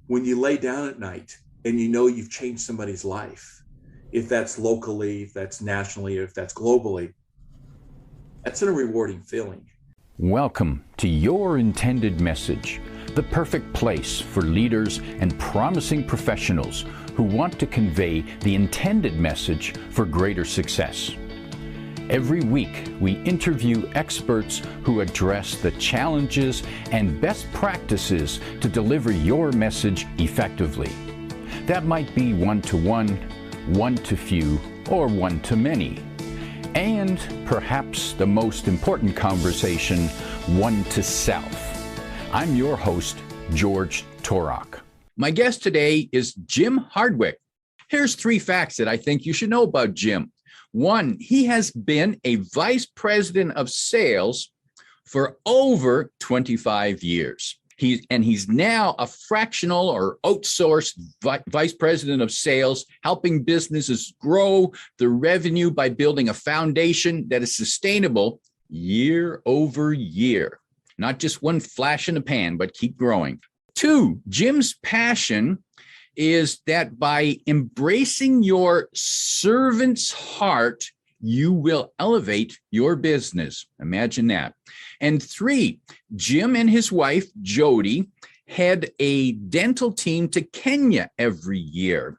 when you lay down at night and you know you've changed somebody's life, if that's locally, if that's nationally, or if that's globally, that's a rewarding feeling. Welcome to Your Intended Message, the perfect place for leaders and promising professionals who want to convey the intended message for greater success. Every week, we interview experts who address the challenges and best practices to deliver your message effectively. That might be one-to-one, one-to-few, or one-to-many. And perhaps the most important conversation, one-to-self. I'm your host, George Torok. My guest today is Jim Hardwick. Here's 3 facts that I think you should know about Jim. 1, he has been a vice president of sales for over 25 years. He's now a fractional or outsourced vice president of sales, helping businesses grow the revenue by building a foundation that is sustainable year over year. Not just one flash in the pan, but keep growing. 2, Jim's passion is that by embracing your servant's heart, you will elevate your business. Imagine that. And 3, Jim and his wife, Jody, head a dental team to Kenya every year.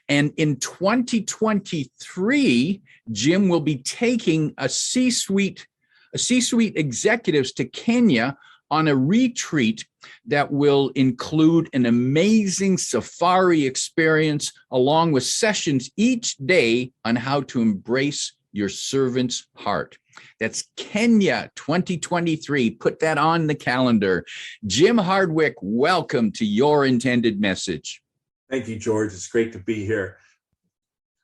And in 2023, Jim will be taking a C-suite executives to Kenya on a retreat that will include an amazing safari experience along with sessions each day on how to embrace your servant's heart. That's Kenya 2023. Put that on the calendar. Jim Hardwick, welcome to Your Intended Message. Thank you, George. It's great to be here.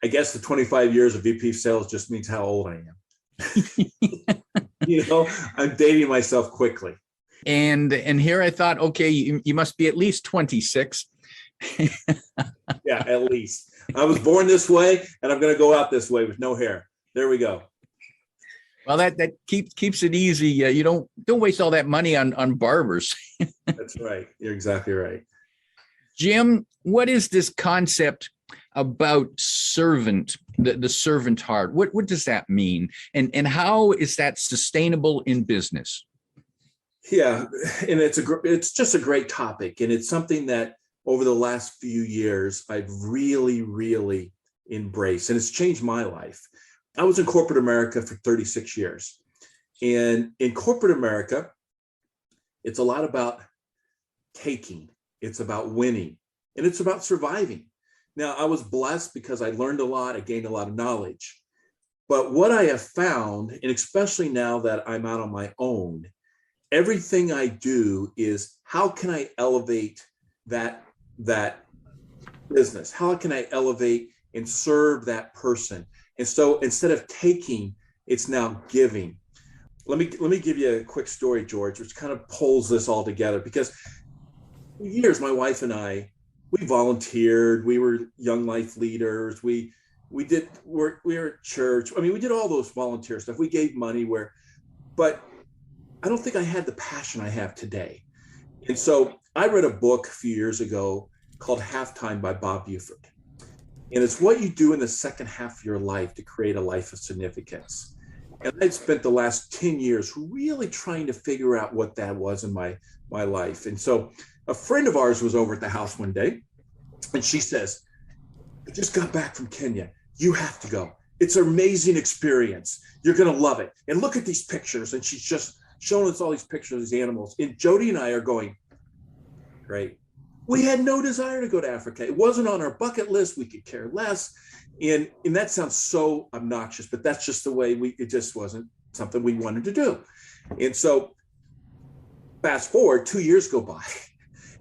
I guess the 25 years of VP sales just means how old I am. I'm dating myself quickly. And here I thought, okay, you must be at least 26. Yeah, at least. I was born this way, and I'm going to go out this way with no hair. There we go. Well, that keeps it easy. You don't waste all that money on barbers. That's right. You're exactly right. Jim, what is this concept about servant, the servant heart? What does that mean? And how is that sustainable in business? Yeah, and it's just a great topic, and it's something that over the last few years I've really, really embraced, and it's changed my life. I was in corporate America for 36 years, and in corporate America, it's a lot about taking, it's about winning, and it's about surviving. Now, I was blessed because I learned a lot, I gained a lot of knowledge, but what I have found, and especially now that I'm out on my own, everything I do is how can I elevate that business? How can I elevate and serve that person? And so instead of taking, it's now giving. Let me give you a quick story, George, which kind of pulls this all together, because for years, my wife and I, we volunteered. We were young life leaders. We were at church. I mean, we did all those volunteer stuff. We gave money but I don't think I had the passion I have today. And so I read a book a few years ago called Halftime by Bob Buford. And it's what you do in the second half of your life to create a life of significance. And I've spent the last 10 years really trying to figure out what that was in my life. And so a friend of ours was over at the house one day, and she says, I just got back from Kenya. You have to go. It's an amazing experience. You're going to love it. And look at these pictures. And she's just showing us all these pictures of these animals. And Jody and I are going, great. We had no desire to go to Africa. It wasn't on our bucket list. We could care less. And that sounds so obnoxious, but that's just the way it just wasn't something we wanted to do. And so fast forward, 2 years go by,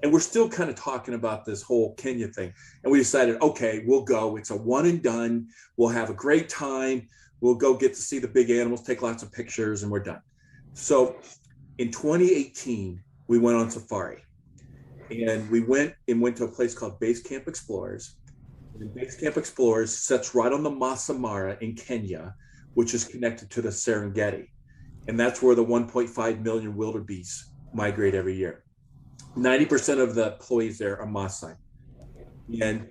and we're still kind of talking about this whole Kenya thing. And we decided, okay, we'll go. It's a one and done. We'll have a great time. We'll go get to see the big animals, take lots of pictures, and we're done. So in 2018, we went on safari, and we went to a place called Base Camp Explorers. And Base Camp Explorers sits right on the Masai Mara in Kenya, which is connected to the Serengeti. And that's where the 1.5 million wildebeest migrate every year. 90% of the employees there are Maasai. And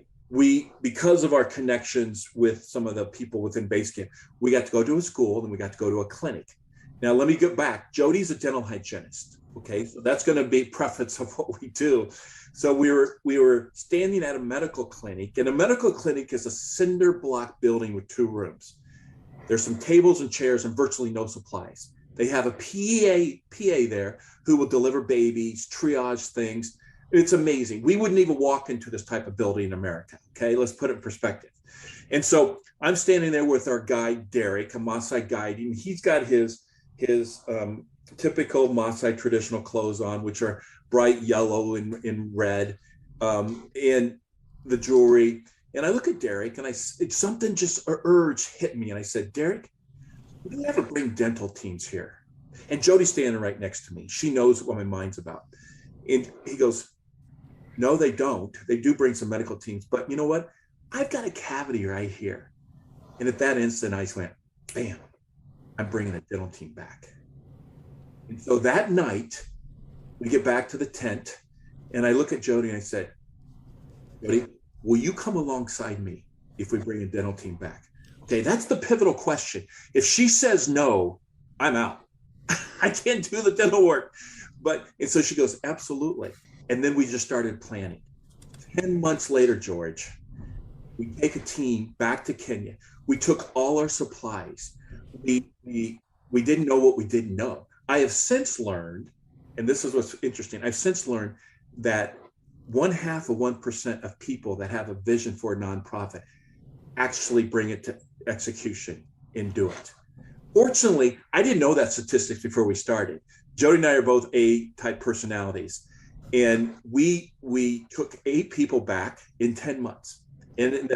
because of our connections with some of the people within base camp, we got to go to a school and we got to go to a clinic. Now, let me get back. Jody's a dental hygienist. Okay, so that's going to be preface of what we do. So we were standing at a medical clinic, and a medical clinic is a cinder block building with 2 rooms. There's some tables and chairs and virtually no supplies. They have a PA there who will deliver babies, triage things. It's amazing. We wouldn't even walk into this type of building in America. Okay, let's put it in perspective. And so I'm standing there with our guide, Derek, a Maasai guide, and he's got his typical Maasai traditional clothes on, which are bright yellow and red, and the jewelry. And I look at Derek, and something just an urge hit me, and I said, Derek, we never bring dental teams here. And Jody's standing right next to me. She knows what my mind's about. And he goes, no, they don't. They do bring some medical teams, but you know what? I've got a cavity right here. And at that instant, I went, bam, I'm bringing a dental team back. And so that night, we get back to the tent, and I look at Jody and I said, Jody, will you come alongside me if we bring a dental team back? Okay, that's the pivotal question. If she says no, I'm out. I can't do the dental work. And so she goes, absolutely. And then we just started planning. 10 months later, George, we take a team back to Kenya. We took all our supplies. We didn't know what we didn't know. I have since learned, and this is what's interesting, I've since learned that 0.5% of people that have a vision for a nonprofit actually bring it to execution and do it. Fortunately, I didn't know that statistics before we started. Jody and I are both A-type personalities. And we took 8 people back in 10 months. And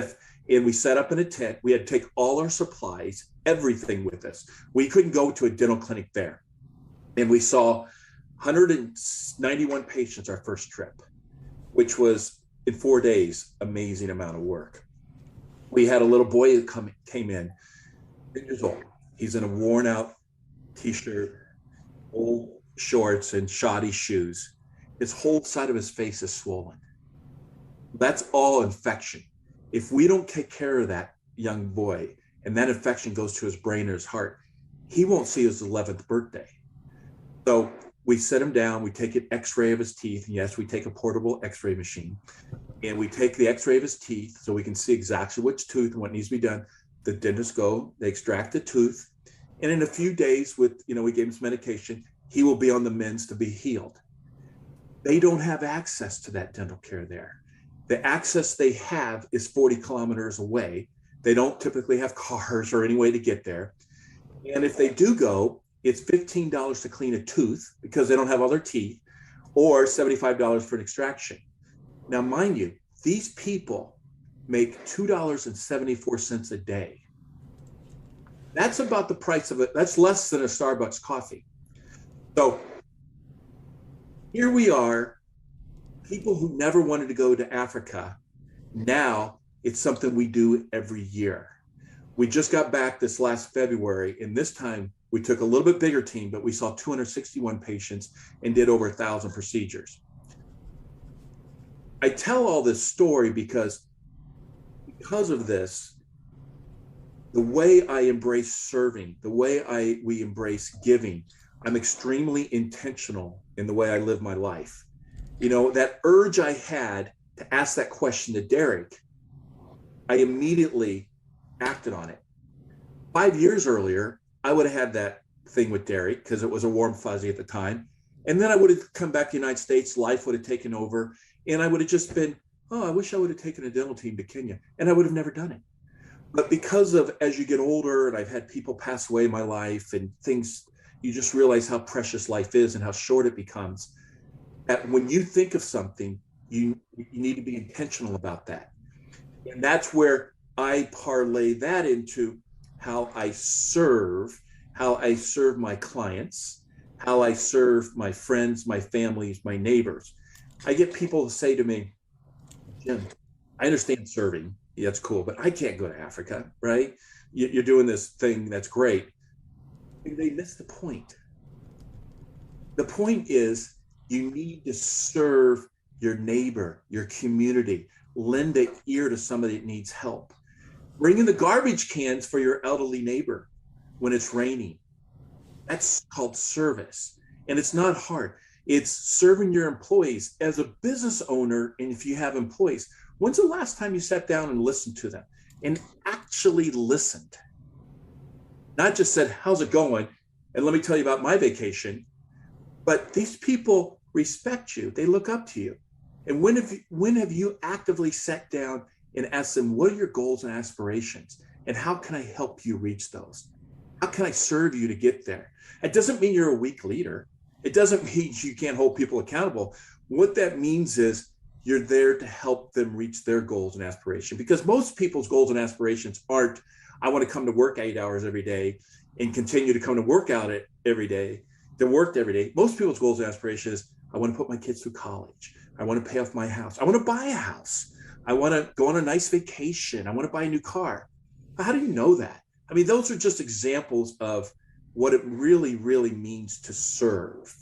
we set up in a tent. We had to take all our supplies, everything with us. We couldn't go to a dental clinic there. And we saw 191 patients our first trip, which was in 4 days, amazing amount of work. We had a little boy who came in, 10 years old. He's in a worn out t-shirt, old shorts, and shoddy shoes. His whole side of his face is swollen. That's all infection. If we don't take care of that young boy and that infection goes to his brain or his heart, he won't see his 11th birthday. So we sit him down, we take an x-ray of his teeth. And yes, we take a portable x-ray machine, and we take the x-ray of his teeth so we can see exactly which tooth and what needs to be done. The dentists go, they extract the tooth, and in a few days we gave him some medication, he will be on the mends to be healed. They don't have access to that dental care there. The access they have is 40 kilometers away. They don't typically have cars or any way to get there. And if they do go, it's $15 to clean a tooth because they don't have all their teeth, or $75 for an extraction. Now, mind you, these people make $2.74 a day. That's about the price of it. That's less than a Starbucks coffee. So here we are, people who never wanted to go to Africa. Now it's something we do every year. We just got back this last February, and this time we took a little bit bigger team, but we saw 261 patients and did over 1,000 procedures. I tell all this story because of this, the way I embrace serving, the way we embrace giving, I'm extremely intentional in the way I live my life. That urge I had to ask that question to Derek, I immediately acted on it. 5 years earlier, I would have had that thing with Derek because it was a warm fuzzy at the time. And then I would have come back to the United States, life would have taken over, and I would have just been, I wish I would have taken a dental team to Kenya, and I would have never done it. But because of, as you get older, and I've had people pass away in my life and things, you just realize how precious life is and how short it becomes. That when you think of something, you need to be intentional about that. And that's where I parlay that into how I serve my clients, how I serve my friends, my families, my neighbors. I get people to say to me, Jim, I understand serving. Yeah, that's cool, but I can't go to Africa, right? You're doing this thing that's great. They miss the point. The point is, You need to serve your neighbor, your community, lend an ear to somebody that needs help. Bring in the garbage cans for your elderly neighbor when it's raining. That's called service. And it's not hard. It's serving your employees as a business owner. And if you have employees, when's the last time you sat down and listened to them and actually listened? Not just said, how's it going? And let me tell you about my vacation. But these people respect you. They look up to you. And when have you actively sat down and asked them, what are your goals and aspirations? And how can I help you reach those? How can I serve you to get there? It doesn't mean you're a weak leader. It doesn't mean you can't hold people accountable. What that means is you're there to help them reach their goals and aspirations. Because most people's goals and aspirations aren't, I want to come to work 8 hours every day and continue to come to work out every day, to work every day. Most people's goals and aspirations is, I want to put my kids through college. I want to pay off my house. I want to buy a house. I want to go on a nice vacation. I want to buy a new car. How do you know that? I mean, those are just examples of what it really, really means to serve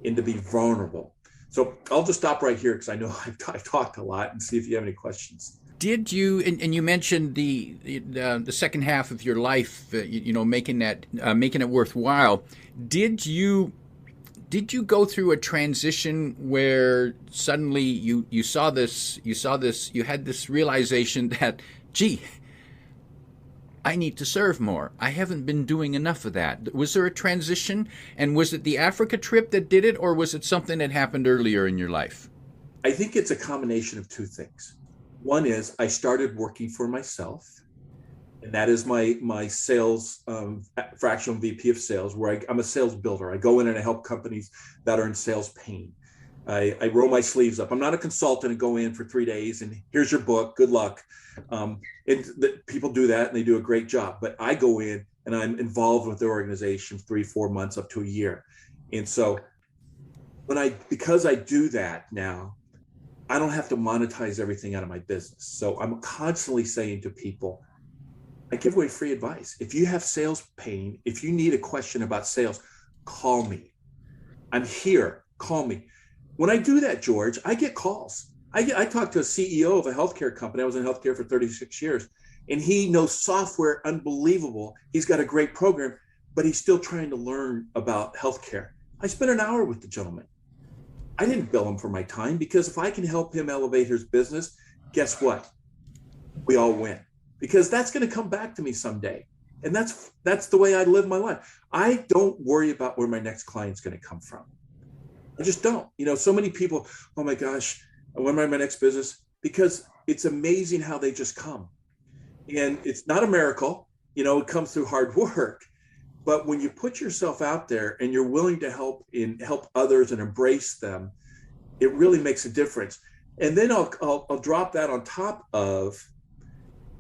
and to be vulnerable. So I'll just stop right here because I know I've talked a lot, and see if you have any questions. Did you, and you mentioned the second half of your life, making it worthwhile. Did you go through a transition where suddenly you had this realization that, gee, I need to serve more. I haven't been doing enough of that. Was there a transition? And was it the Africa trip that did it, or was it something that happened earlier in your life? I think it's a combination of two things. One is I started working for myself, and that is my sales fractional VP of sales, where I'm a sales builder. I go in and I help companies that are in sales pain. I roll my sleeves up. I'm not a consultant and go in for 3 days and here's your book, good luck. People do that and they do a great job. But I go in and I'm involved with their organization 3-4 months up to a year. And so because I do that now, I don't have to monetize everything out of my business. So I'm constantly saying to people, I give away free advice. If you have sales pain, if you need a question about sales, call me. I'm here, call me. When I do that, George, I get calls. I talked to a CEO of a healthcare company. I was in healthcare for 36 years, and he knows software unbelievable. He's got a great program, but he's still trying to learn about healthcare. I spent an hour with the gentleman. I didn't bill him for my time, because if I can help him elevate his business, guess what? We all win, because that's going to come back to me someday. And that's the way I live my life. I don't worry about where my next client's going to come from. I just don't. So many people, oh my gosh, I want my next business, because it's amazing how they just come. And it's not a miracle, it comes through hard work. But when you put yourself out there and you're willing to help others and embrace them, it really makes a difference. And then I'll drop that on top of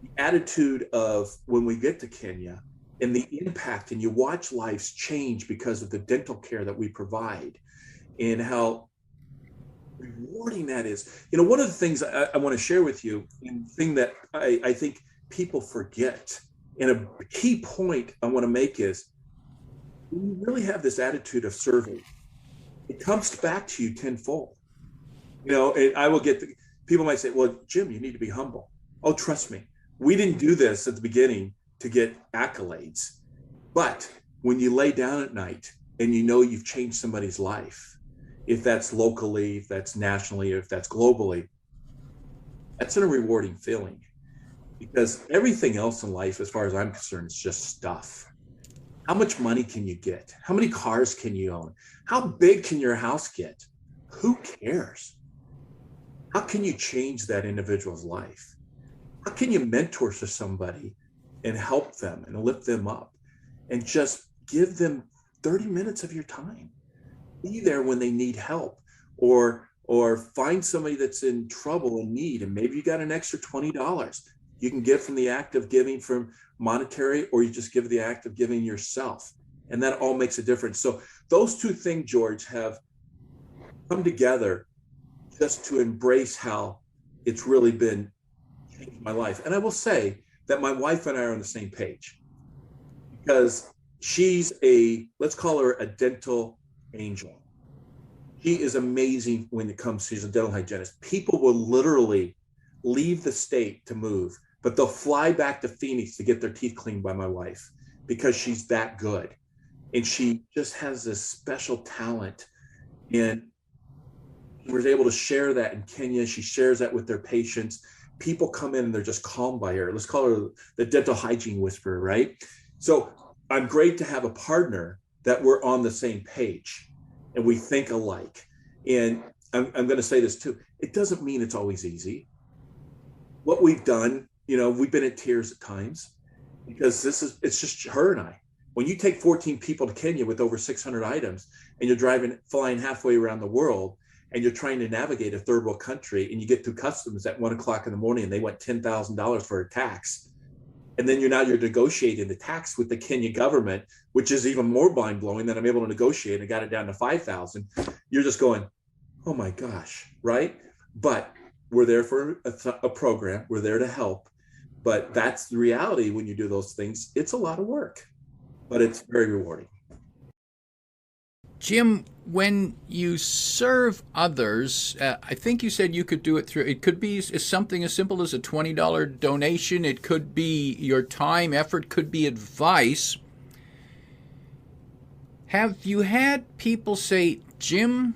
the attitude of when we get to Kenya and the impact, and you watch lives change because of the dental care that we provide, and how rewarding that is. One of the things I want to share with you, and the thing that I think people forget, and a key point I want to make is, when you really have this attitude of serving, it comes back to you tenfold. And I will get people might say, well, Jim, you need to be humble. Oh, trust me. We didn't do this at the beginning to get accolades. But when you lay down at night and you've changed somebody's life, if that's locally, if that's nationally, or if that's globally, that's a rewarding feeling. Because everything else in life, as far as I'm concerned, is just stuff. How much money can you get? How many cars can you own? How big can your house get? Who cares? How can you change that individual's life? How can you mentor to somebody and help them and lift them up and just give them 30 minutes of your time? Be there when they need help, or find somebody that's in trouble and need, and maybe you got an extra $20 you can give from the act of giving from monetary, or you just give the act of giving yourself. And that all makes a difference. So those two things, George, have come together just to embrace how it's really been changing my life. And I will say that my wife and I are on the same page, because she's let's call her a dental angel. She is amazing when it comes, she's a dental hygienist. People will literally leave the state to move, but they'll fly back to Phoenix to get their teeth cleaned by my wife because she's that good. And she just has this special talent. And she was able to share that in Kenya. She shares that with their patients. People come in and they're just calmed by her. Let's call her the dental hygiene whisperer, right? So I'm great to have a partner that we're on the same page and we think alike. And I'm going to say this too. It doesn't mean it's always easy. What we've done, we've been in tears at times because it's just her and I. When you take 14 people to Kenya with over 600 items and you're flying halfway around the world and you're trying to navigate a third world country and you get through customs at 1:00 in the morning and they want $10,000 for a tax. And then you're negotiating the tax with the Kenya government, which is even more mind blowing that I'm able to negotiate and got it down to 5,000. You're just going, oh my gosh, right? But we're there for a program. We're there to help. But that's the reality when you do those things. It's a lot of work, but it's very rewarding. Jim, when you serve others, I think you said you could do it it could be something as simple as a $20 donation. It could be your time, effort, could be advice. Have you had people say, Jim,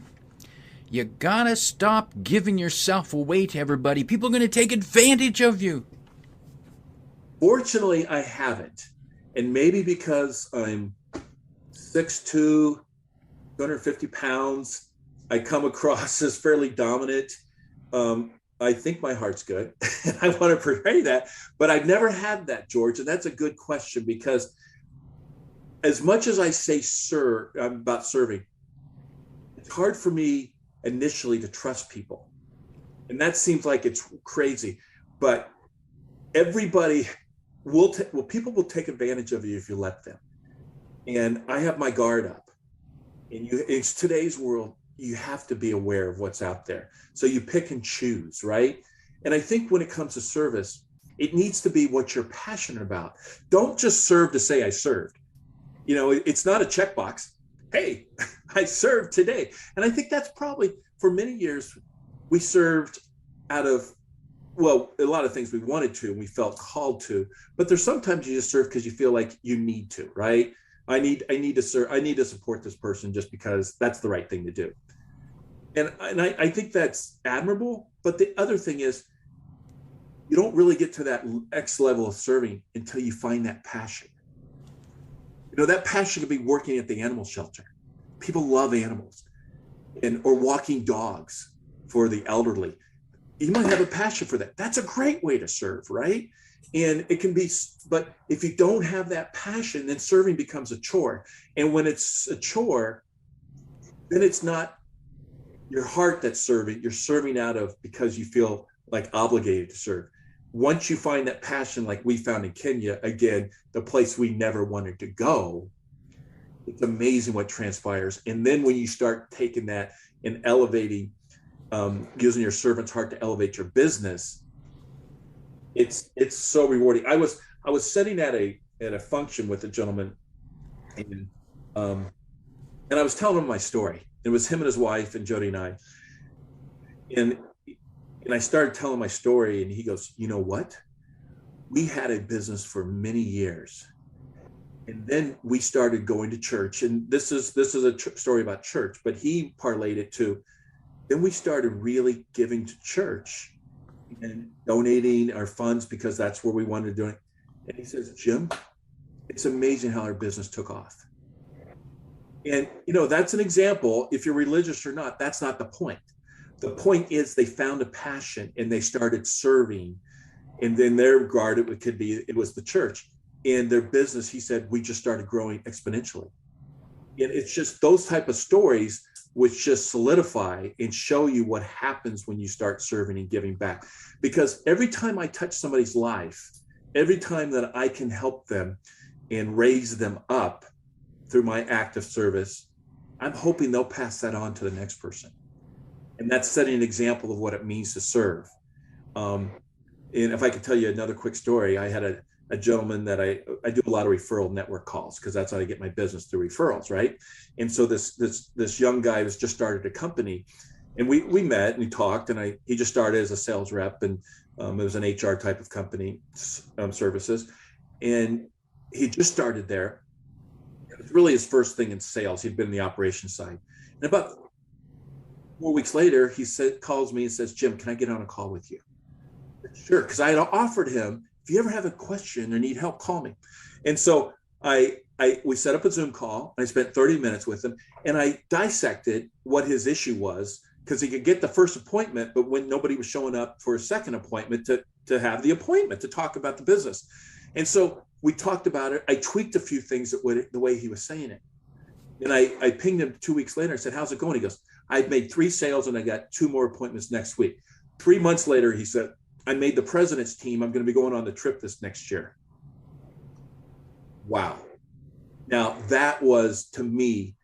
you gotta stop giving yourself away to everybody. People are going to take advantage of you. Fortunately, I haven't. And maybe because I'm 6'2", 250 pounds, I come across as fairly dominant. I think my heart's good. And I want to portray that. But I've never had that, George. And that's a good question because as much as I say about serving, it's hard for me initially to trust people. And that seems like it's crazy. But everybody people will take advantage of you if you let them. And I have my guard up. And it's today's world, you have to be aware of what's out there. So you pick and choose, right? And I think when it comes to service, it needs to be what you're passionate about. Don't just serve to say I served. It's not a checkbox. Hey, I served today. And I think that's probably, for many years, we served out of, a lot of things we wanted to and we felt called to. But there's sometimes you just serve because you feel like you need to, right? I need to serve. I need to support this person just because that's the right thing to do. And I think that's admirable. But the other thing is, you don't really get to that X level of serving until you find that passion. That passion could be working at the animal shelter. People love animals, or walking dogs for the elderly. You might have a passion for that. That's a great way to serve, right? And it can be, but if you don't have that passion, then serving becomes a chore. And when it's a chore, then it's not your heart that's serving. You're serving because you feel like obligated to serve. Once you find that passion, like we found in Kenya, again, the place we never wanted to go, it's amazing what transpires. And then when you start taking that and elevating, using your servant's heart to elevate your business, it's so rewarding. I was sitting at a function with a gentleman, and I was telling him my story. It was him and his wife and Jody and I, and I started telling my story, and he goes, "You know what? We had a business for many years, and then we started going to church. And this is a story about church, but he parlayed it to. Then we started really giving to church and donating our funds because that's where we wanted to do it. And he says, Jim, it's amazing how our business took off. And, that's an example. If you're religious or not, that's not the point. The point is they found a passion and they started serving. And then their regard, it was the church. And their business, he said, we just started growing exponentially. And it's just those type of stories which just solidify and show you what happens when you start serving and giving back. Because every time I touch somebody's life, every time that I can help them and raise them up through my act of service, I'm hoping they'll pass that on to the next person. And that's setting an example of what it means to serve. And if I could tell you another quick story, I had a gentleman that I do a lot of referral network calls because that's how I get my business, through referrals, right? And so this young guy was just started a company, and we met and we talked, and he just started as a sales rep, and it was an HR type of company, services, and he just started there. It was really his first thing in sales. He'd been in the operations side, and about 4 weeks later, calls me and says, "Jim, can I get on a call with you?" Sure, because I had offered him, if you ever have a question or need help, call me. And so we set up a Zoom call. I spent 30 minutes with him, and I dissected what his issue was, because he could get the first appointment, but when nobody was showing up for a second appointment to have the appointment to talk about the business. And so we talked about it. I tweaked a few things the way he was saying it. And I pinged him 2 weeks later. I said, "How's it going?" He goes, "I've made 3 sales and I got 2 more appointments next week." 3 months later, he said, "I made the president's team. I'm going to be going on the trip this next year." Wow. Now that was, to me,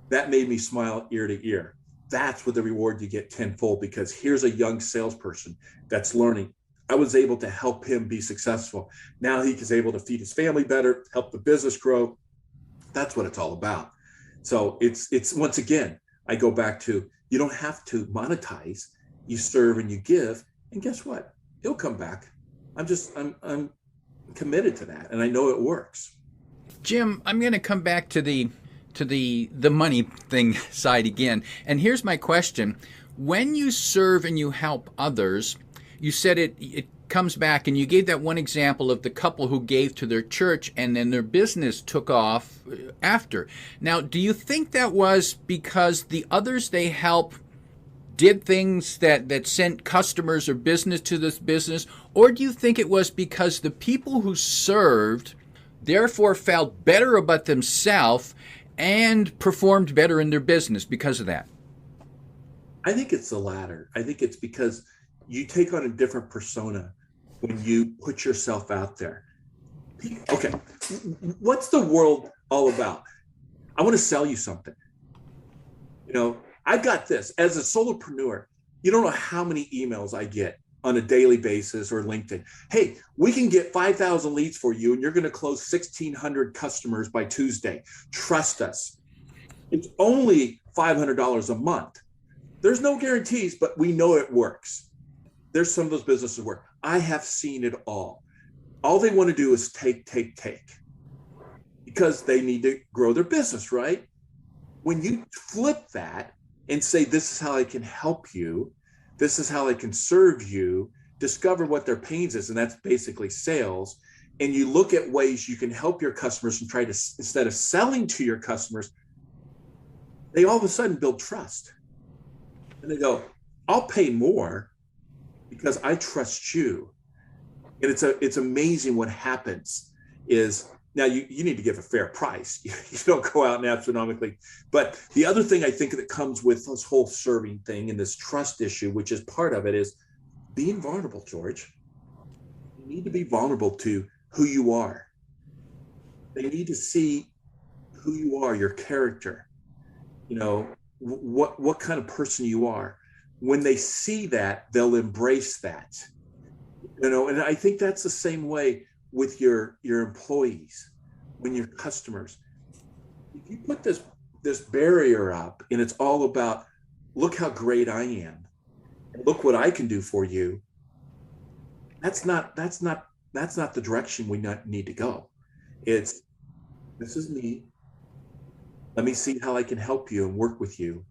that made me smile ear to ear. That's what the reward you get tenfold, because here's a young salesperson that's learning. I was able to help him be successful. Now he is able to feed his family better, help the business grow. That's what it's all about. So it's once again, I go back to, you don't have to monetize. You serve and you give, and guess what? It'll come back. I'm committed to that, and I know it works. Jim, I'm going to come back to the money thing side again. And here's my question. When you serve and you help others, you said it comes back, and you gave that one example of the couple who gave to their church and then their business took off after. Now, do you think that was because the others they help did things that sent customers or business to this business, or do you think it was because the people who served therefore felt better about themselves and performed better in their business because of that? I think it's the latter. I think it's because you take on a different persona when you put yourself out there. Okay, what's the world all about? I want to sell you something. I've got this. As a solopreneur, you don't know how many emails I get on a daily basis, or LinkedIn. "Hey, we can get 5,000 leads for you, and you're going to close 1,600 customers by Tuesday. Trust us." It's only $500 a month. There's no guarantees, but we know it works. There's some of those businesses where I have seen it all. All they want to do is take, because they need to grow their business, right? When you flip that and say, "This is how I can help you. This is how I can serve you," discover what their pains is, and that's basically sales. And you look at ways you can help your customers and try to, instead of selling to your customers, they all of a sudden build trust. And they go, "I'll pay more because I trust you." And it's amazing what happens is, now you need to give a fair price. You don't go out and astronomically. But the other thing I think that comes with this whole serving thing and this trust issue, which is part of it, is being vulnerable, George. You need to be vulnerable to who you are. They need to see who you are, your character, what kind of person you are. When they see that, they'll embrace that. And I think that's the same way with your employees, when your customers. If you put this barrier up and it's all about, look how great I am, and look what I can do for you, that's not the direction we need to go. It's, this is me. Let me see how I can help you and work with you.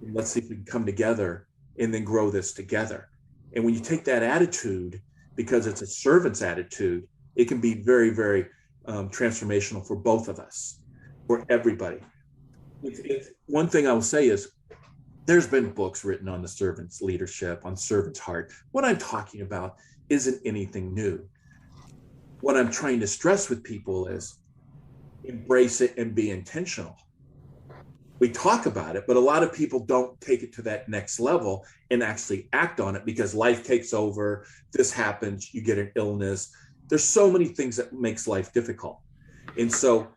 And let's see if we can come together and then grow this together. And when you take that attitude, because it's a servant's attitude, it can be very, very transformational for both of us, for everybody. One thing I will say is, there's been books written on the servant's leadership, on servant's heart. What I'm talking about isn't anything new. What I'm trying to stress with people is, embrace it and be intentional. We talk about it, but a lot of people don't take it to that next level and actually act on it, because life takes over. This happens, you get an illness. There's so many things that makes life difficult. And so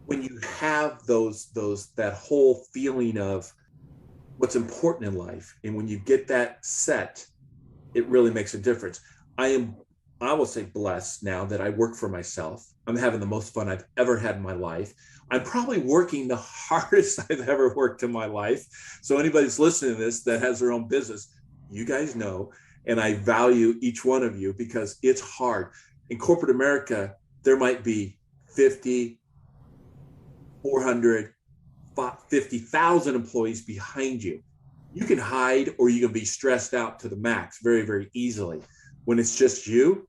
when you have that whole feeling of what's important in life, and when you get that set, it really makes a difference. I am I will say blessed now that I work for myself. I'm having the most fun I've ever had in my life. I'm probably working the hardest I've ever worked in my life. So anybody's listening to this that has their own business, you guys know, and I value each one of you because it's hard. In corporate America, there might be 50, 400, 50,000 employees behind you. You can hide or you can be stressed out to the max very, very easily. When it's just you,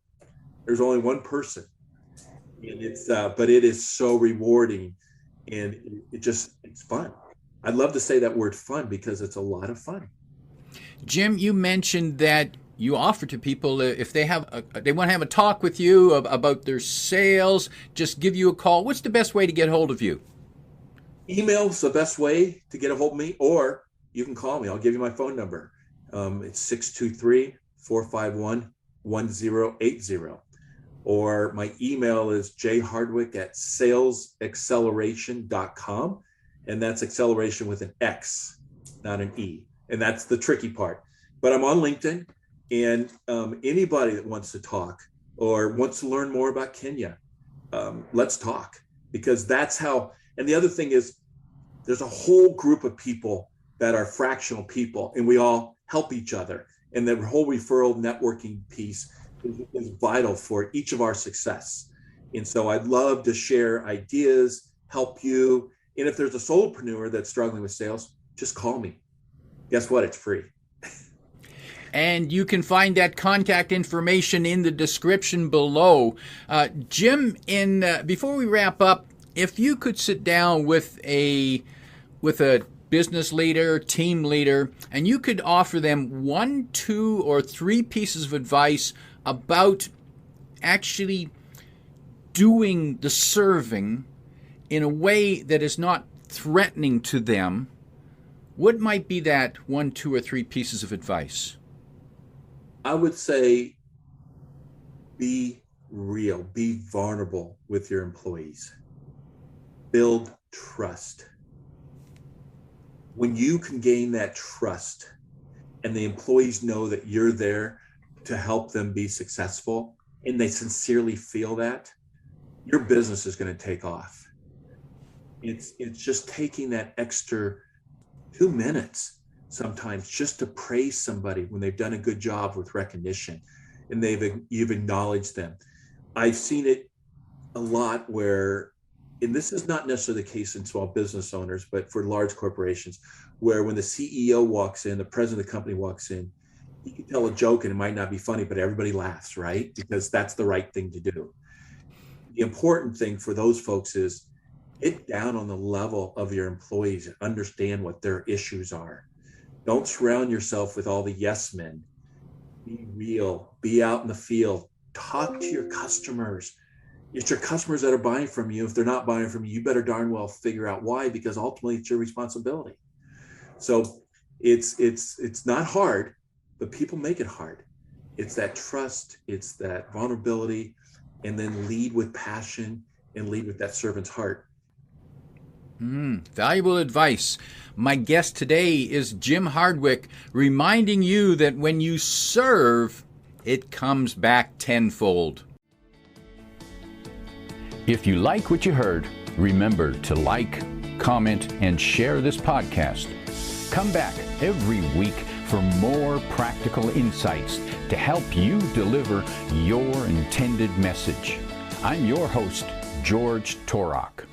there's only one person, and but it is so rewarding, and it's fun. I'd love to say that word fun because it's a lot of fun. Jim, you mentioned that you offer to people if they want to have a talk with you about their sales, just give you a call. What's the best way to get hold of you? Email is the best way to get a hold of me, or you can call me. I'll give you my phone number. It's 623-451-1080. Or my email is jhardwick@salesacceleration.com. And that's acceleration with an X, not an E. And that's the tricky part. But I'm on LinkedIn, and anybody that wants to talk or wants to learn more about Kenya, let's talk, because that's how. And the other thing is, there's a whole group of people that are fractional people, and we all help each other. And the whole referral networking piece is vital for each of our success. And so I'd love to share ideas, help you. And if there's a solopreneur that's struggling with sales, just call me. Guess what? It's free. And you can find that contact information in the description below. Jim, before we wrap up, if you could sit down with a business leader, team leader, and you could offer them 1, 2, or 3 pieces of advice about actually doing the serving in a way that is not threatening to them, what might be that 1, 2, or 3 pieces of advice? I would say be real, be vulnerable with your employees. Build trust. When you can gain that trust and the employees know that you're there to help them be successful, and they sincerely feel that, your business is going to take off. It's just taking that extra 2 minutes sometimes just to praise somebody when they've done a good job with recognition and you've acknowledged them. I've seen it a lot where, and this is not necessarily the case in small business owners, but for large corporations, where when the CEO walks in, the president of the company walks in, he can tell a joke and it might not be funny, but everybody laughs, right? Because that's the right thing to do. The important thing for those folks is get down on the level of your employees and understand what their issues are. Don't surround yourself with all the yes men. Be real, be out in the field, talk to your customers. It's your customers that are buying from you. If they're not buying from you, you better darn well figure out why, because ultimately it's your responsibility. So it's not hard, but people make it hard. It's that trust, it's that vulnerability, and then lead with passion and lead with that servant's heart. Valuable advice. My guest today is Jim Hardwick, reminding you that when you serve, it comes back tenfold. If you like what you heard, remember to like, comment, and share this podcast. Come back every week for more practical insights to help you deliver your intended message. I'm your host, George Torok.